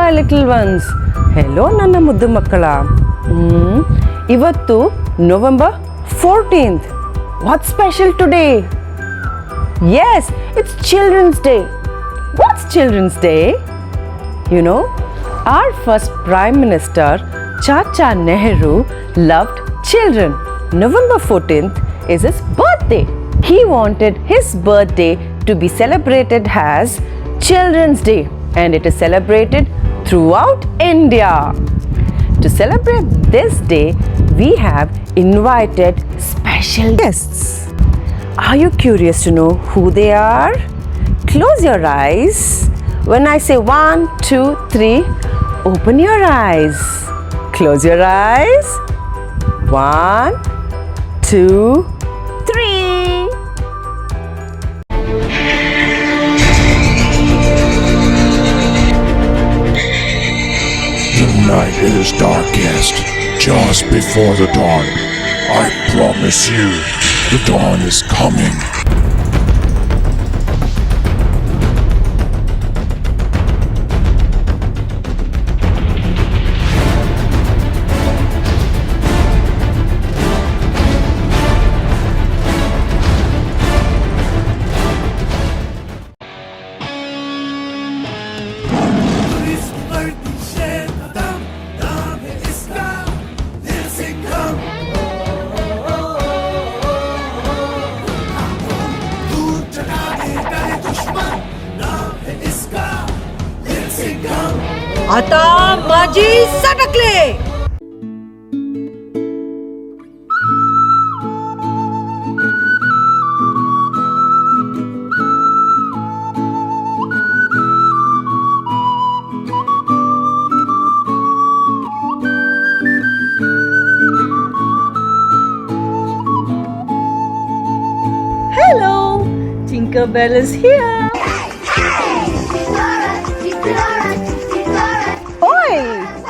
my little ones. Hello ನನ್ನ ಮುದ್ದು ಮಕ್ಕಳ. ಇವತ್ತು November 14th. What's special today? Yes, it's Children's Day. What's Children's Day? You know, our first Prime Minister, Chacha Nehru, loved children. November 14th is his birthday. He wanted his birthday to be celebrated as Children's Day, and it is celebrated throughout India. To celebrate this day, we have invited special guests. Are you curious to know who they are? Close your eyes. When I say 1, 2, 3, open your eyes. Close your eyes. 1, 2, 3. The night is darkest, just before the dawn. I promise you, the dawn is coming. आता माझी सटकले. Hello, Tinkerbell is here.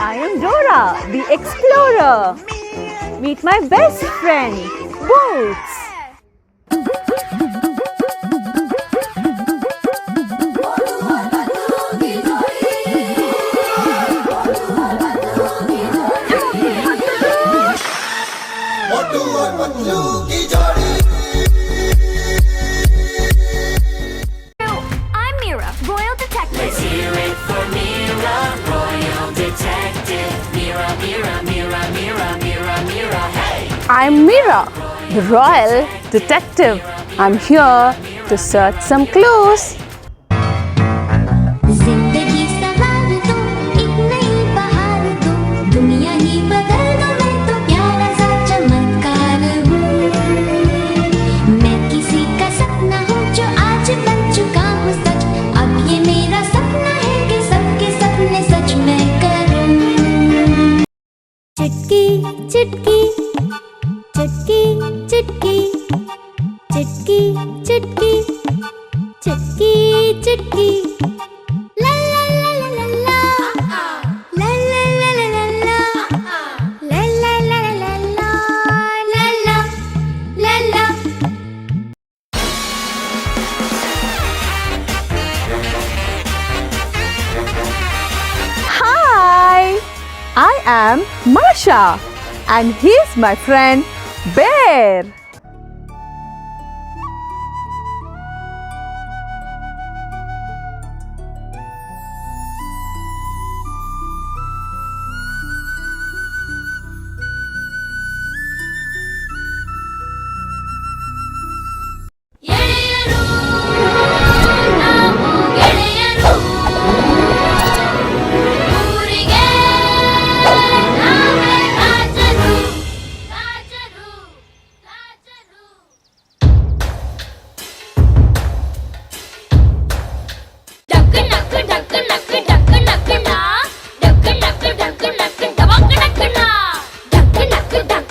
I am Dora, the explorer. Meet my best friend, Boots. I'm Mira, Royal Detective. Let's hear it for Mira, Royal Detective. Mira, Mira, Mira, Mira, Mira, Mira, hey! I'm Mira, the Royal Detective. I'm here to search some clues. जिंदगी सवार दो, एक नई बहार दो, दुनिया ही बदल दो, मैं तो प्यारा सा चमत्कार हूँ. मैं किसी का सपना हूँ जो आज बन चुका हूँ सच. अब ये मेरा सपना है कि सबके सपने सच मैं करूँ. चुटकी चुटकी चुटकी चुटकी चुटकी चुटकी चुटकी चुटकी. La la la la la la la la la la la la la la la la la la la. Hi, I am Masha, and he's my friend Bear. ಗೆಳೆಯರು ನಾವು ಗೆಳೆಯರು ಊರಿಗೆ ನಾವೇ ರಾಜರು ರಾಜರು ರಾಜರು. ಡಕ್ ನಕ್ ಡಕ್ ನಕ್ ಡಕ್ ನಕ್ ನಾ duck ನಕ್ duck ನಕ್ ಡಬಕ್ ನಕ್ ನಾ ಡಕ್ ನಕ್ ಡಕ್